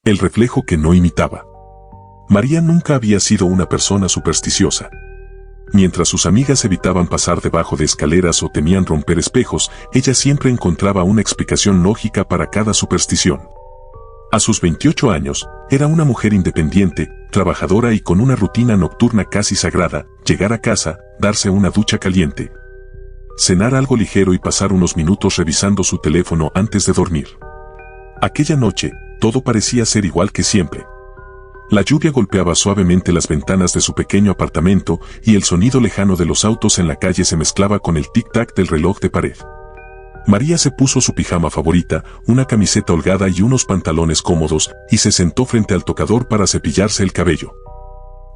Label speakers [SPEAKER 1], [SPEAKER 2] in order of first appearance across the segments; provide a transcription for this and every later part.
[SPEAKER 1] El reflejo que no imitaba. María nunca había sido una persona supersticiosa. Mientras sus amigas evitaban pasar debajo de escaleras o temían romper espejos, ella siempre encontraba una explicación lógica para cada superstición. A sus 28 años, era una mujer independiente, trabajadora y con una rutina nocturna casi sagrada: llegar a casa, darse una ducha caliente, cenar algo ligero y pasar unos minutos revisando su teléfono antes de dormir. Aquella noche, todo parecía ser igual que siempre. La lluvia golpeaba suavemente las ventanas de su pequeño apartamento y el sonido lejano de los autos en la calle se mezclaba con el tic-tac del reloj de pared. María se puso su pijama favorita, una camiseta holgada y unos pantalones cómodos, y se sentó frente al tocador para cepillarse el cabello.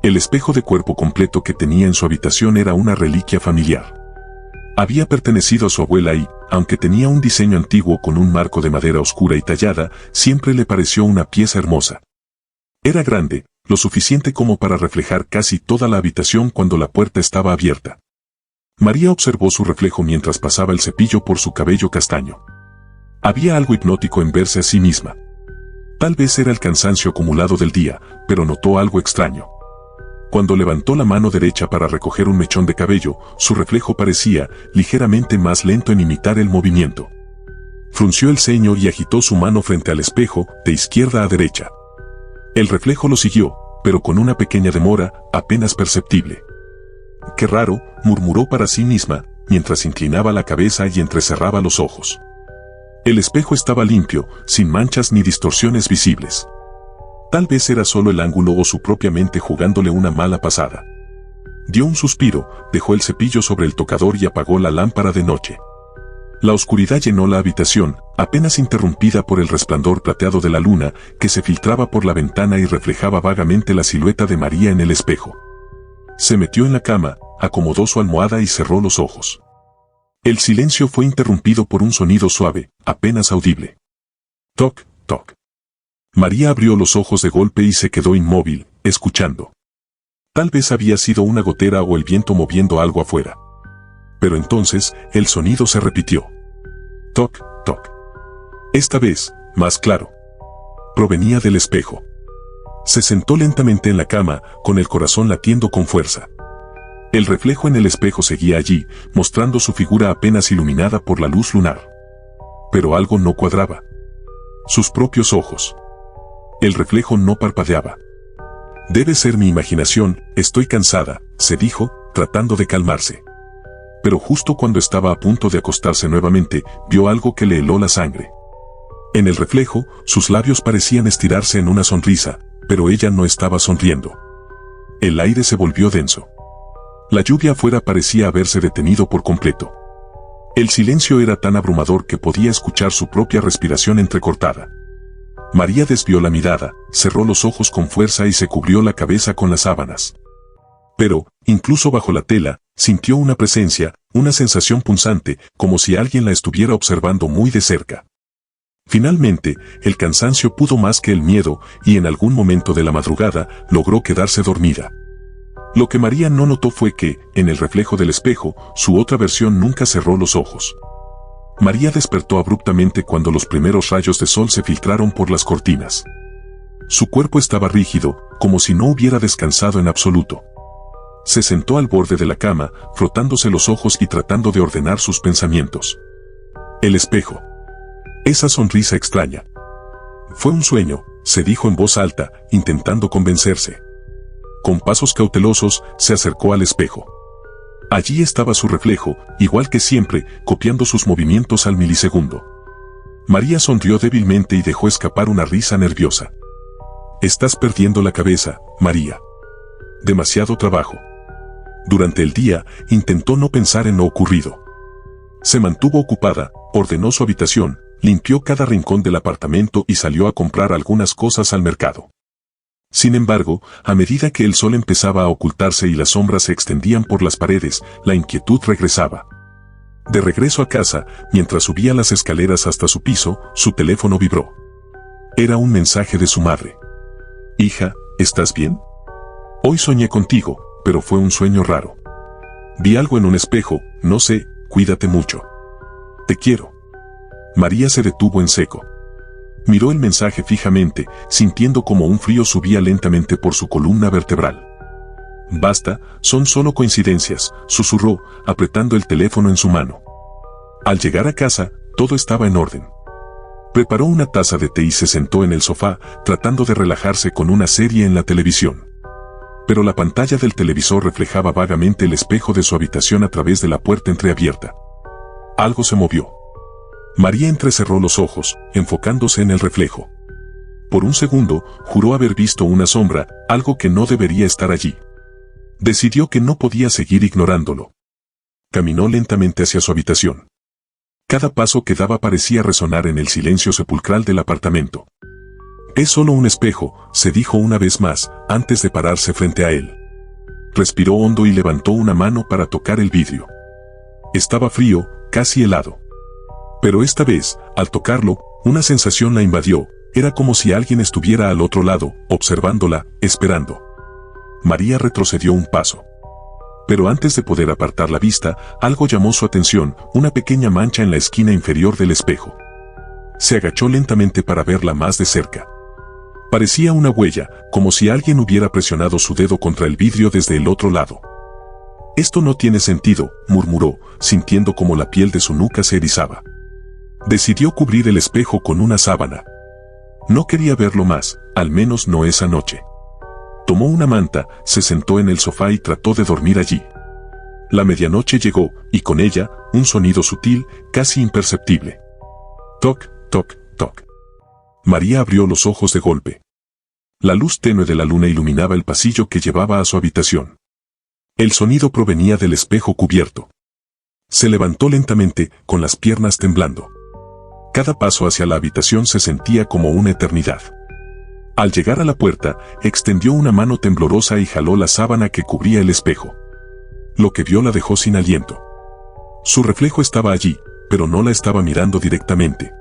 [SPEAKER 1] El espejo de cuerpo completo que tenía en su habitación era una reliquia familiar. Había pertenecido a su abuela y, aunque tenía un diseño antiguo con un marco de madera oscura y tallada, siempre le pareció una pieza hermosa. Era grande, lo suficiente como para reflejar casi toda la habitación cuando la puerta estaba abierta. María observó su reflejo mientras pasaba el cepillo por su cabello castaño. Había algo hipnótico en verse a sí misma. Tal vez era el cansancio acumulado del día, pero notó algo extraño. Cuando levantó la mano derecha para recoger un mechón de cabello, su reflejo parecía ligeramente más lento en imitar el movimiento. Frunció el ceño y agitó su mano frente al espejo, de izquierda a derecha. El reflejo lo siguió, pero con una pequeña demora, apenas perceptible. «Qué raro», murmuró para sí misma, mientras inclinaba la cabeza y entrecerraba los ojos. El espejo estaba limpio, sin manchas ni distorsiones visibles. Tal vez era solo el ángulo o su propia mente jugándole una mala pasada. Dio un suspiro, dejó el cepillo sobre el tocador y apagó la lámpara de noche. La oscuridad llenó la habitación, apenas interrumpida por el resplandor plateado de la luna, que se filtraba por la ventana y reflejaba vagamente la silueta de María en el espejo. Se metió en la cama, acomodó su almohada y cerró los ojos. El silencio fue interrumpido por un sonido suave, apenas audible. Toc, toc. María abrió los ojos de golpe y se quedó inmóvil, escuchando. Tal vez había sido una gotera o el viento moviendo algo afuera. Pero entonces, el sonido se repitió. Toc, toc. Esta vez, más claro. Provenía del espejo. Se sentó lentamente en la cama, con el corazón latiendo con fuerza. El reflejo en el espejo seguía allí, mostrando su figura apenas iluminada por la luz lunar. Pero algo no cuadraba. Sus propios ojos. El reflejo no parpadeaba. «Debe ser mi imaginación, estoy cansada», se dijo, tratando de calmarse. Pero justo cuando estaba a punto de acostarse nuevamente, vio algo que le heló la sangre. En el reflejo, sus labios parecían estirarse en una sonrisa, pero ella no estaba sonriendo. El aire se volvió denso. La lluvia afuera parecía haberse detenido por completo. El silencio era tan abrumador que podía escuchar su propia respiración entrecortada. María desvió la mirada, cerró los ojos con fuerza y se cubrió la cabeza con las sábanas. Pero, incluso bajo la tela, sintió una presencia, una sensación punzante, como si alguien la estuviera observando muy de cerca. Finalmente, el cansancio pudo más que el miedo, y en algún momento de la madrugada, logró quedarse dormida. Lo que María no notó fue que, en el reflejo del espejo, su otra versión nunca cerró los ojos. María despertó abruptamente cuando los primeros rayos de sol se filtraron por las cortinas. Su cuerpo estaba rígido, como si no hubiera descansado en absoluto. Se sentó al borde de la cama, frotándose los ojos y tratando de ordenar sus pensamientos. El espejo. Esa sonrisa extraña. Fue un sueño, se dijo en voz alta, intentando convencerse. Con pasos cautelosos, se acercó al espejo. Allí estaba su reflejo, igual que siempre, copiando sus movimientos al milisegundo. María sonrió débilmente y dejó escapar una risa nerviosa. «Estás perdiendo la cabeza, María. Demasiado trabajo». Durante el día, intentó no pensar en lo ocurrido. Se mantuvo ocupada, ordenó su habitación, limpió cada rincón del apartamento y salió a comprar algunas cosas al mercado. Sin embargo, a medida que el sol empezaba a ocultarse y las sombras se extendían por las paredes, la inquietud regresaba. De regreso a casa, mientras subía las escaleras hasta su piso, su teléfono vibró. Era un mensaje de su madre. «Hija, ¿estás bien? Hoy soñé contigo, pero fue un sueño raro. Vi algo en un espejo, no sé, cuídate mucho. Te quiero». María se detuvo en seco. Miró el mensaje fijamente, sintiendo como un frío subía lentamente por su columna vertebral. Basta, son solo coincidencias, susurró, apretando el teléfono en su mano. Al llegar a casa, todo estaba en orden. Preparó una taza de té y se sentó en el sofá, tratando de relajarse con una serie en la televisión. Pero la pantalla del televisor reflejaba vagamente el espejo de su habitación a través de la puerta entreabierta. Algo se movió. María entrecerró los ojos, enfocándose en el reflejo. Por un segundo, juró haber visto una sombra, algo que no debería estar allí. Decidió que no podía seguir ignorándolo. Caminó lentamente hacia su habitación. Cada paso que daba parecía resonar en el silencio sepulcral del apartamento. Es solo un espejo, se dijo una vez más, antes de pararse frente a él. Respiró hondo y levantó una mano para tocar el vidrio. Estaba frío, casi helado. Pero esta vez, al tocarlo, una sensación la invadió, era como si alguien estuviera al otro lado, observándola, esperando. María retrocedió un paso. Pero antes de poder apartar la vista, algo llamó su atención, una pequeña mancha en la esquina inferior del espejo. Se agachó lentamente para verla más de cerca. Parecía una huella, como si alguien hubiera presionado su dedo contra el vidrio desde el otro lado. Esto no tiene sentido, murmuró, sintiendo como la piel de su nuca se erizaba. Decidió cubrir el espejo con una sábana. No quería verlo más, al menos no esa noche. Tomó una manta, se sentó en el sofá y trató de dormir allí. La medianoche llegó, y con ella, un sonido sutil, casi imperceptible. Toc, toc, toc. María abrió los ojos de golpe. La luz tenue de la luna iluminaba el pasillo que llevaba a su habitación. El sonido provenía del espejo cubierto. Se levantó lentamente, con las piernas temblando. Cada paso hacia la habitación se sentía como una eternidad. Al llegar a la puerta, extendió una mano temblorosa y jaló la sábana que cubría el espejo. Lo que vio la dejó sin aliento. Su reflejo estaba allí, pero no la estaba mirando directamente.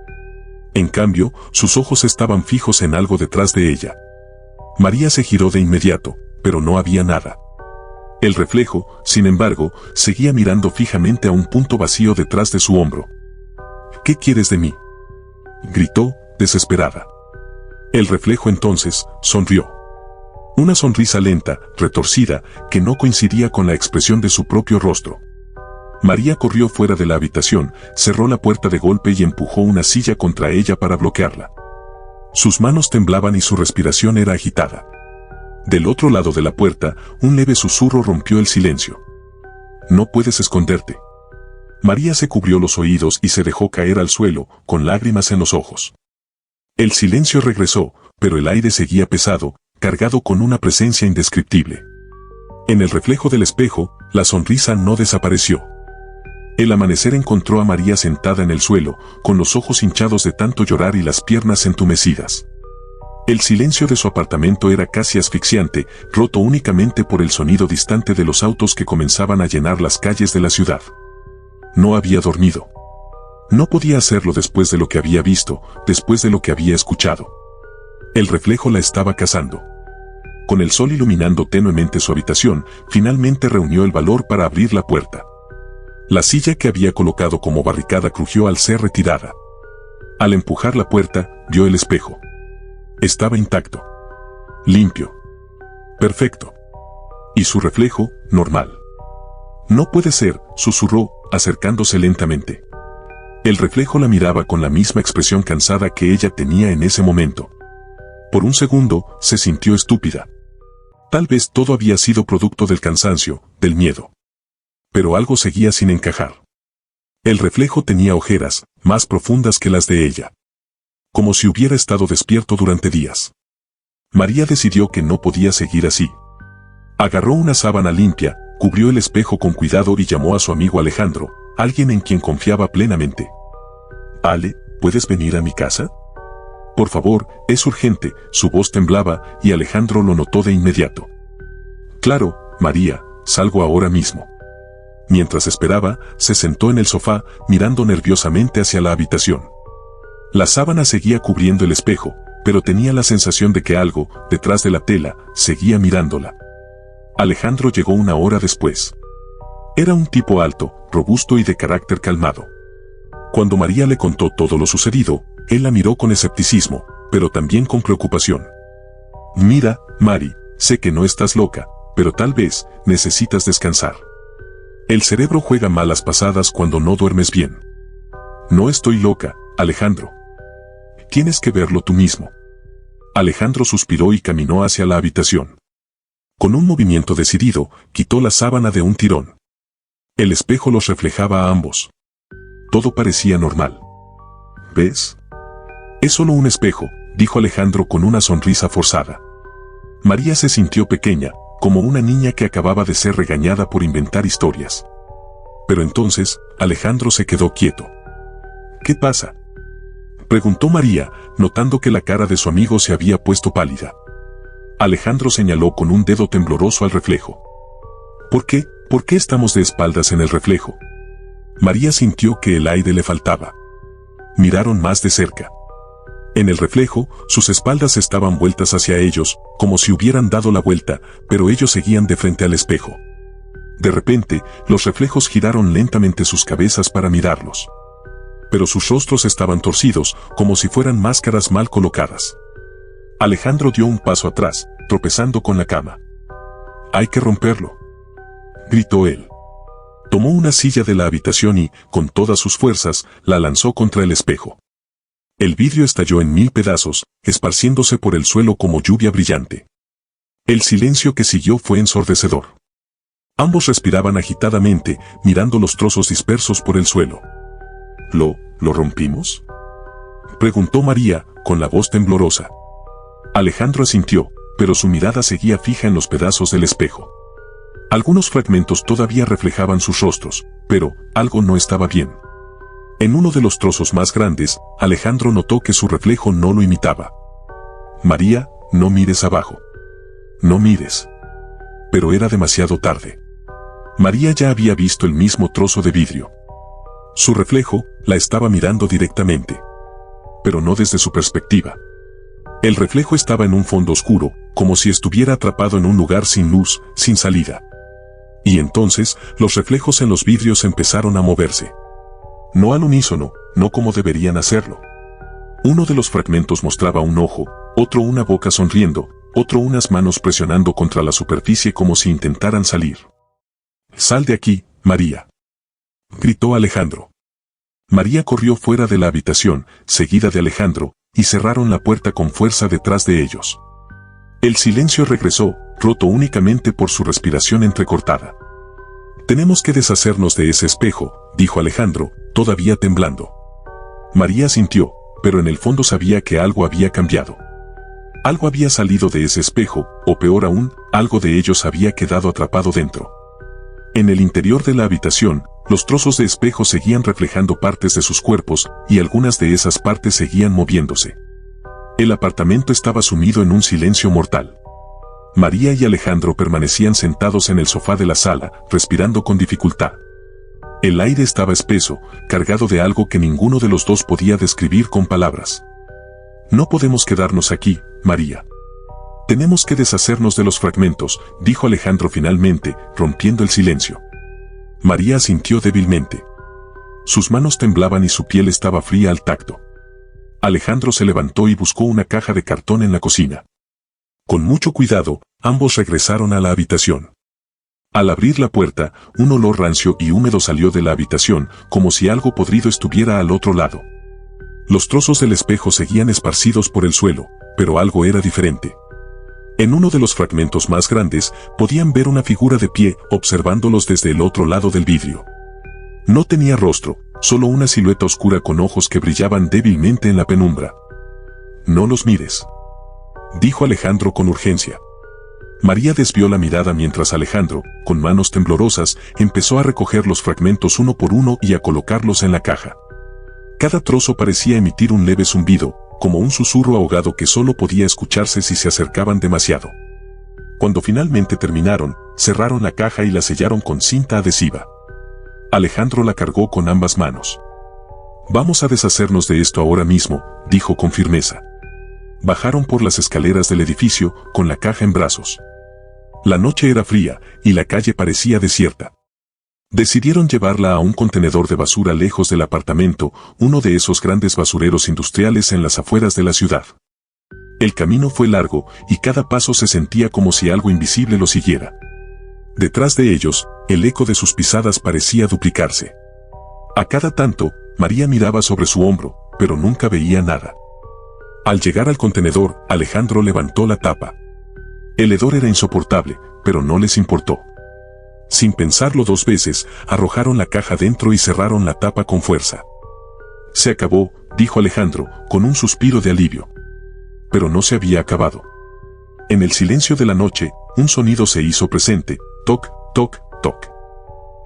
[SPEAKER 1] En cambio, sus ojos estaban fijos en algo detrás de ella. María se giró de inmediato, pero no había nada. El reflejo, sin embargo, seguía mirando fijamente a un punto vacío detrás de su hombro. ¿Qué quieres de mí?, gritó, desesperada. El reflejo entonces sonrió. Una sonrisa lenta, retorcida, que no coincidía con la expresión de su propio rostro. María corrió fuera de la habitación, cerró la puerta de golpe y empujó una silla contra ella para bloquearla. Sus manos temblaban y su respiración era agitada. Del otro lado de la puerta, un leve susurro rompió el silencio. No puedes esconderte. María se cubrió los oídos y se dejó caer al suelo, con lágrimas en los ojos. El silencio regresó, pero el aire seguía pesado, cargado con una presencia indescriptible. En el reflejo del espejo, la sonrisa no desapareció. El amanecer encontró a María sentada en el suelo, con los ojos hinchados de tanto llorar y las piernas entumecidas. El silencio de su apartamento era casi asfixiante, roto únicamente por el sonido distante de los autos que comenzaban a llenar las calles de la ciudad. No había dormido. No podía hacerlo después de lo que había visto, después de lo que había escuchado. El reflejo la estaba cazando. Con el sol iluminando tenuemente su habitación, finalmente reunió el valor para abrir la puerta. La silla que había colocado como barricada crujió al ser retirada. Al empujar la puerta, vio el espejo. Estaba intacto. Limpio. Perfecto. Y su reflejo, normal. No puede ser, susurró, acercándose lentamente. El reflejo la miraba con la misma expresión cansada que ella tenía en ese momento. Por un segundo, se sintió estúpida. Tal vez todo había sido producto del cansancio, del miedo. Pero algo seguía sin encajar. El reflejo tenía ojeras, más profundas que las de ella. Como si hubiera estado despierto durante días. María decidió que no podía seguir así. Agarró una sábana limpia, cubrió el espejo con cuidado y llamó a su amigo Alejandro, alguien en quien confiaba plenamente. «Ale, ¿puedes venir a mi casa? Por favor, es urgente», su voz temblaba y Alejandro lo notó de inmediato. «Claro, María, salgo ahora mismo». Mientras esperaba, se sentó en el sofá, mirando nerviosamente hacia la habitación. La sábana seguía cubriendo el espejo, pero tenía la sensación de que algo, detrás de la tela, seguía mirándola. Alejandro llegó una hora después. Era un tipo alto, robusto y de carácter calmado. Cuando María le contó todo lo sucedido, él la miró con escepticismo, pero también con preocupación. Mira, Mari, sé que no estás loca, pero tal vez necesitas descansar. El cerebro juega malas pasadas cuando no duermes bien. No estoy loca, Alejandro. Tienes que verlo tú mismo. Alejandro suspiró y caminó hacia la habitación. Con un movimiento decidido, quitó la sábana de un tirón. El espejo los reflejaba a ambos. Todo parecía normal. ¿Ves? Es solo un espejo, dijo Alejandro con una sonrisa forzada. María se sintió pequeña, como una niña que acababa de ser regañada por inventar historias. Pero entonces, Alejandro se quedó quieto. ¿Qué pasa?, preguntó María, notando que la cara de su amigo se había puesto pálida. Alejandro señaló con un dedo tembloroso al reflejo. ¿Por qué? ¿Por qué estamos de espaldas en el reflejo? María sintió que el aire le faltaba. Miraron más de cerca. En el reflejo, sus espaldas estaban vueltas hacia ellos, como si hubieran dado la vuelta, pero ellos seguían de frente al espejo. De repente, los reflejos giraron lentamente sus cabezas para mirarlos. Pero sus rostros estaban torcidos, como si fueran máscaras mal colocadas. Alejandro dio un paso atrás, tropezando con la cama. «Hay que romperlo», gritó él. Tomó una silla de la habitación y, con todas sus fuerzas, la lanzó contra el espejo. El vidrio estalló en 1000 pedazos, esparciéndose por el suelo como lluvia brillante. El silencio que siguió fue ensordecedor. Ambos respiraban agitadamente, mirando los trozos dispersos por el suelo. ¿Lo rompimos?, preguntó María, con la voz temblorosa. Alejandro asintió, pero su mirada seguía fija en los pedazos del espejo. Algunos fragmentos todavía reflejaban sus rostros, pero algo no estaba bien. En uno de los trozos más grandes, Alejandro notó que su reflejo no lo imitaba. «María, no mires abajo. No mires». Pero era demasiado tarde. María ya había visto el mismo trozo de vidrio. Su reflejo la estaba mirando directamente. Pero no desde su perspectiva. El reflejo estaba en un fondo oscuro, como si estuviera atrapado en un lugar sin luz, sin salida. Y entonces, los reflejos en los vidrios empezaron a moverse. No al unísono, no como deberían hacerlo. Uno de los fragmentos mostraba un ojo, otro una boca sonriendo, otro unas manos presionando contra la superficie como si intentaran salir. «Sal de aquí, María», gritó Alejandro. María corrió fuera de la habitación, seguida de Alejandro, y cerraron la puerta con fuerza detrás de ellos. El silencio regresó, roto únicamente por su respiración entrecortada. «Tenemos que deshacernos de ese espejo», dijo Alejandro, todavía temblando. María sintió, pero en el fondo sabía que algo había cambiado. Algo había salido de ese espejo, o peor aún, algo de ellos había quedado atrapado dentro. En el interior de la habitación, los trozos de espejo seguían reflejando partes de sus cuerpos, y algunas de esas partes seguían moviéndose. El apartamento estaba sumido en un silencio mortal. María y Alejandro permanecían sentados en el sofá de la sala, respirando con dificultad. El aire estaba espeso, cargado de algo que ninguno de los dos podía describir con palabras. «No podemos quedarnos aquí, María. Tenemos que deshacernos de los fragmentos», dijo Alejandro finalmente, rompiendo el silencio. María asintió débilmente. Sus manos temblaban y su piel estaba fría al tacto. Alejandro se levantó y buscó una caja de cartón en la cocina. Con mucho cuidado, ambos regresaron a la habitación. Al abrir la puerta, un olor rancio y húmedo salió de la habitación, como si algo podrido estuviera al otro lado. Los trozos del espejo seguían esparcidos por el suelo, pero algo era diferente. En uno de los fragmentos más grandes, podían ver una figura de pie, observándolos desde el otro lado del vidrio. No tenía rostro, solo una silueta oscura con ojos que brillaban débilmente en la penumbra. «No los mires», dijo Alejandro con urgencia. María desvió la mirada mientras Alejandro, con manos temblorosas, empezó a recoger los fragmentos uno por uno y a colocarlos en la caja. Cada trozo parecía emitir un leve zumbido, como un susurro ahogado que solo podía escucharse si se acercaban demasiado. Cuando finalmente terminaron, cerraron la caja y la sellaron con cinta adhesiva. Alejandro la cargó con ambas manos. «Vamos a deshacernos de esto ahora mismo», dijo con firmeza. Bajaron por las escaleras del edificio, con la caja en brazos. La noche era fría, y la calle parecía desierta. Decidieron llevarla a un contenedor de basura lejos del apartamento, uno de esos grandes basureros industriales en las afueras de la ciudad. El camino fue largo y cada paso se sentía como si algo invisible lo siguiera. Detrás de ellos, el eco de sus pisadas parecía duplicarse. A cada tanto, María miraba sobre su hombro, pero nunca veía nada. Al llegar al contenedor, Alejandro levantó la tapa. El hedor era insoportable, pero no les importó. Sin pensarlo dos veces, arrojaron la caja dentro y cerraron la tapa con fuerza. Se acabó, dijo Alejandro, con un suspiro de alivio. Pero no se había acabado. En el silencio de la noche, un sonido se hizo presente, toc, toc, toc.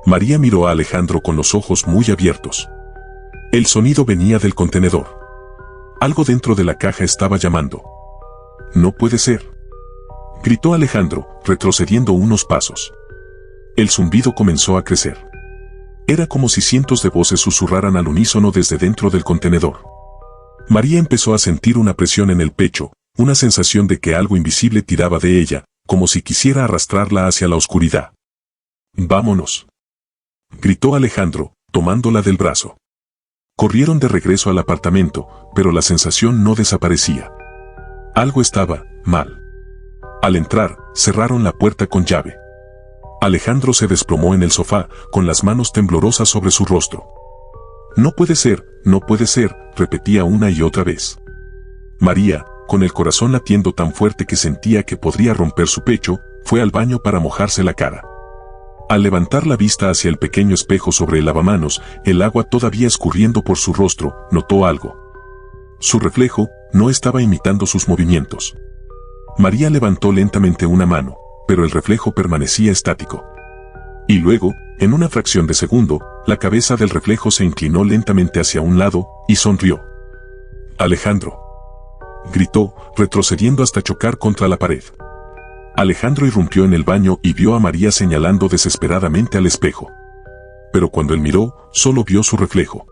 [SPEAKER 1] María miró a Alejandro con los ojos muy abiertos. El sonido venía del contenedor. Algo dentro de la caja estaba llamando. No puede ser, gritó Alejandro, retrocediendo unos pasos. El zumbido comenzó a crecer. Era como si cientos de voces susurraran al unísono desde dentro del contenedor. María empezó a sentir una presión en el pecho, una sensación de que algo invisible tiraba de ella, como si quisiera arrastrarla hacia la oscuridad. «Vámonos», gritó Alejandro, tomándola del brazo. Corrieron de regreso al apartamento, pero la sensación no desaparecía. Algo estaba mal. Al entrar, cerraron la puerta con llave. Alejandro se desplomó en el sofá, con las manos temblorosas sobre su rostro. «No puede ser», repetía una y otra vez. María, con el corazón latiendo tan fuerte que sentía que podría romper su pecho, fue al baño para mojarse la cara. Al levantar la vista hacia el pequeño espejo sobre el lavamanos, el agua todavía escurriendo por su rostro, notó algo. Su reflejo no estaba imitando sus movimientos. María levantó lentamente una mano, pero el reflejo permanecía estático. Y luego, en una fracción de segundo, la cabeza del reflejo se inclinó lentamente hacia un lado, y sonrió. «Alejandro», gritó, retrocediendo hasta chocar contra la pared. Alejandro irrumpió en el baño y vio a María señalando desesperadamente al espejo. Pero cuando él miró, solo vio su reflejo.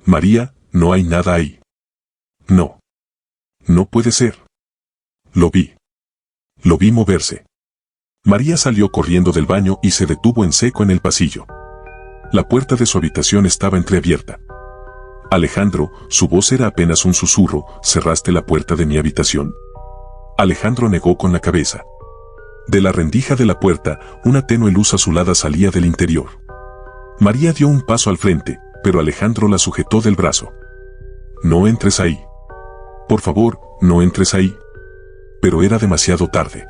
[SPEAKER 1] «María, no hay nada ahí». «No. No puede ser». «Lo vi. Lo vi moverse». María salió corriendo del baño y se detuvo en seco en el pasillo. La puerta de su habitación estaba entreabierta. «Alejandro», su voz era apenas un susurro, «¿cerraste la puerta de mi habitación?». Alejandro negó con la cabeza. De la rendija de la puerta, una tenue luz azulada salía del interior. María dio un paso al frente, pero Alejandro la sujetó del brazo. «No entres ahí. Por favor, no entres ahí». Pero era demasiado tarde.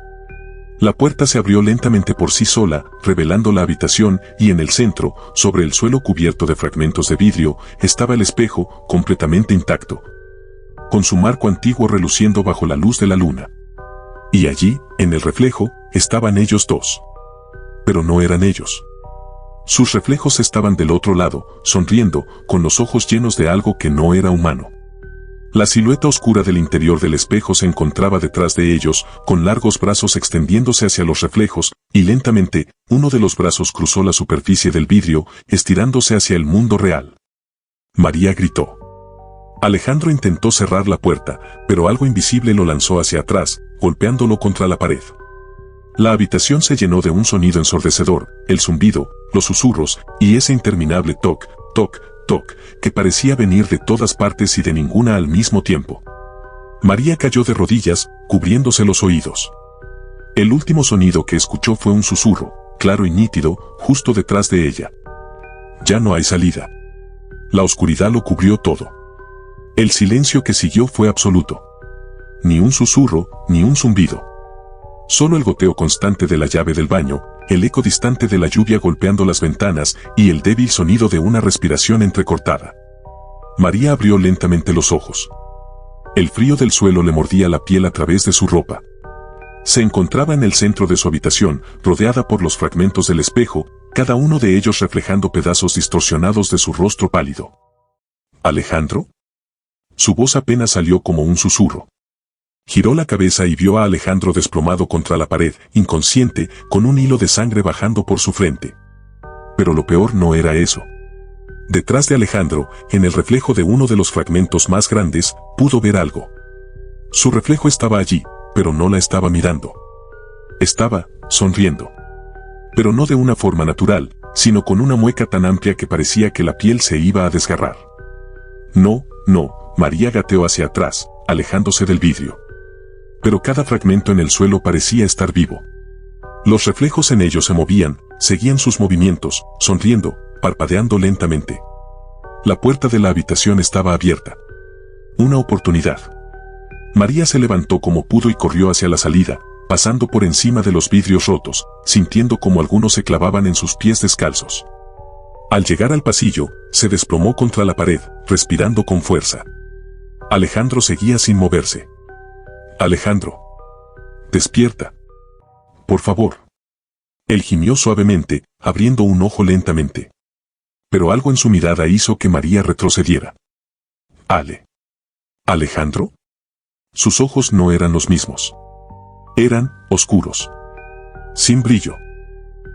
[SPEAKER 1] La puerta se abrió lentamente por sí sola, revelando la habitación, y en el centro, sobre el suelo cubierto de fragmentos de vidrio, estaba el espejo, completamente intacto, con su marco antiguo reluciendo bajo la luz de la luna. Y allí, en el reflejo, estaban ellos dos. Pero no eran ellos. Sus reflejos estaban del otro lado, sonriendo, con los ojos llenos de algo que no era humano. La silueta oscura del interior del espejo se encontraba detrás de ellos, con largos brazos extendiéndose hacia los reflejos, y lentamente, uno de los brazos cruzó la superficie del vidrio, estirándose hacia el mundo real. María gritó. Alejandro intentó cerrar la puerta, pero algo invisible lo lanzó hacia atrás, golpeándolo contra la pared. La habitación se llenó de un sonido ensordecedor, el zumbido, los susurros, y ese interminable toc, toc, toc, que parecía venir de todas partes y de ninguna al mismo tiempo. María cayó de rodillas, cubriéndose los oídos. El último sonido que escuchó fue un susurro, claro y nítido, justo detrás de ella. «Ya no hay salida». La oscuridad lo cubrió todo. El silencio que siguió fue absoluto. Ni un susurro, ni un zumbido. Solo el goteo constante de la llave del baño, el eco distante de la lluvia golpeando las ventanas y el débil sonido de una respiración entrecortada. María abrió lentamente los ojos. El frío del suelo le mordía la piel a través de su ropa. Se encontraba en el centro de su habitación, rodeada por los fragmentos del espejo, cada uno de ellos reflejando pedazos distorsionados de su rostro pálido. «¿Alejandro?». Su voz apenas salió como un susurro. Giró la cabeza y vio a Alejandro desplomado contra la pared, inconsciente, con un hilo de sangre bajando por su frente. Pero lo peor no era eso. Detrás de Alejandro, en el reflejo de uno de los fragmentos más grandes, pudo ver algo. Su reflejo estaba allí, pero no la estaba mirando. Estaba sonriendo. Pero no de una forma natural, sino con una mueca tan amplia que parecía que la piel se iba a desgarrar. No, no, María gateó hacia atrás, alejándose del vidrio. Pero cada fragmento en el suelo parecía estar vivo. Los reflejos en ellos se movían, seguían sus movimientos, sonriendo, parpadeando lentamente. La puerta de la habitación estaba abierta. Una oportunidad. María se levantó como pudo y corrió hacia la salida, pasando por encima de los vidrios rotos, sintiendo como algunos se clavaban en sus pies descalzos. Al llegar al pasillo, se desplomó contra la pared, respirando con fuerza. Alejandro seguía sin moverse. Alejandro. Despierta. Por favor. Él gimió suavemente, abriendo un ojo lentamente. Pero algo en su mirada hizo que María retrocediera. ¿Alejandro? Sus ojos no eran los mismos. Eran oscuros. Sin brillo.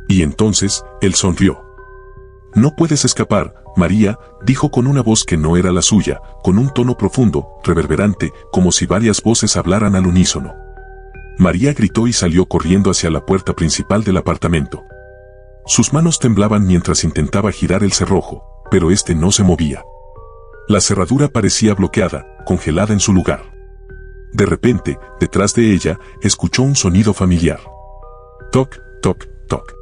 [SPEAKER 1] Y entonces, él sonrió. No puedes escapar, María, dijo con una voz que no era la suya, con un tono profundo, reverberante, como si varias voces hablaran al unísono. María gritó y salió corriendo hacia la puerta principal del apartamento. Sus manos temblaban mientras intentaba girar el cerrojo, pero este no se movía. La cerradura parecía bloqueada, congelada en su lugar. De repente, detrás de ella, escuchó un sonido familiar. Toc, toc, toc.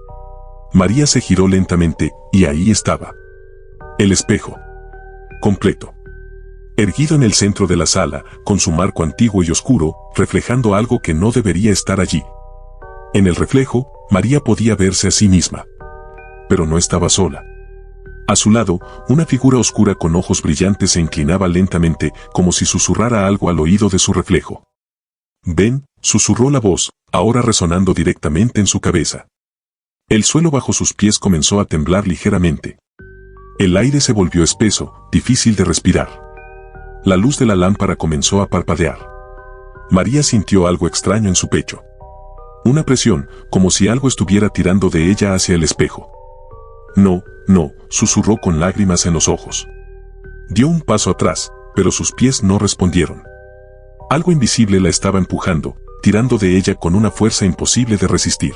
[SPEAKER 1] María se giró lentamente, y ahí estaba. El espejo. Completo. Erguido en el centro de la sala, con su marco antiguo y oscuro, reflejando algo que no debería estar allí. En el reflejo, María podía verse a sí misma. Pero no estaba sola. A su lado, una figura oscura con ojos brillantes se inclinaba lentamente, como si susurrara algo al oído de su reflejo. Ven, susurró la voz, ahora resonando directamente en su cabeza. El suelo bajo sus pies comenzó a temblar ligeramente. El aire se volvió espeso, difícil de respirar. La luz de la lámpara comenzó a parpadear. María sintió algo extraño en su pecho. Una presión, como si algo estuviera tirando de ella hacia el espejo. No, no, susurró con lágrimas en los ojos. Dio un paso atrás, pero sus pies no respondieron. Algo invisible la estaba empujando, tirando de ella con una fuerza imposible de resistir.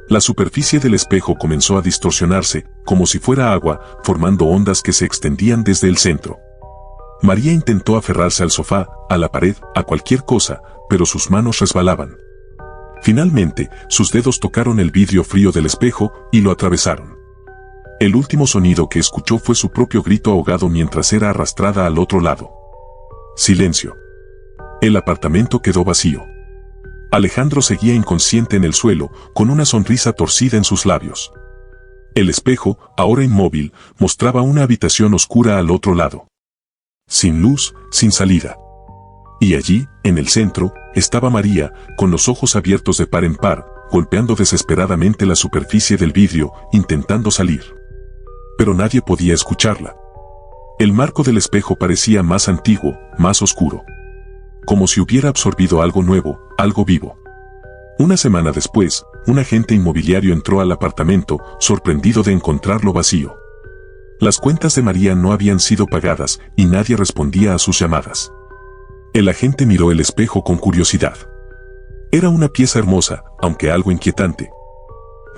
[SPEAKER 1] La superficie del espejo comenzó a distorsionarse, como si fuera agua, formando ondas que se extendían desde el centro. María intentó aferrarse al sofá, a la pared, a cualquier cosa, pero sus manos resbalaban. Finalmente, sus dedos tocaron el vidrio frío del espejo y lo atravesaron. El último sonido que escuchó fue su propio grito ahogado mientras era arrastrada al otro lado. Silencio. El apartamento quedó vacío. Alejandro seguía inconsciente en el suelo, con una sonrisa torcida en sus labios. El espejo, ahora inmóvil, mostraba una habitación oscura al otro lado. Sin luz, sin salida. Y allí, en el centro, estaba María, con los ojos abiertos de par en par, golpeando desesperadamente la superficie del vidrio, intentando salir. Pero nadie podía escucharla. El marco del espejo parecía más antiguo, más oscuro. Como si hubiera absorbido algo nuevo, algo vivo. Una semana después, un agente inmobiliario entró al apartamento, sorprendido de encontrarlo vacío. Las cuentas de María no habían sido pagadas y nadie respondía a sus llamadas. El agente miró el espejo con curiosidad. Era una pieza hermosa, aunque algo inquietante.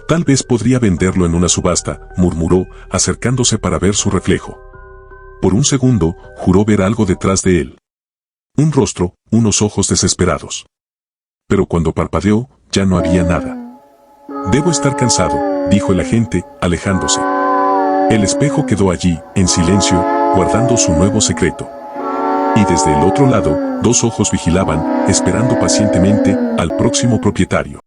[SPEAKER 1] Tal vez podría venderlo en una subasta, murmuró, acercándose para ver su reflejo. Por un segundo, juró ver algo detrás de él. Un rostro, unos ojos desesperados. Pero cuando parpadeó, ya no había nada. Debo estar cansado, dijo el agente, alejándose. El espejo quedó allí, en silencio, guardando su nuevo secreto. Y desde el otro lado, dos ojos vigilaban, esperando pacientemente al próximo propietario.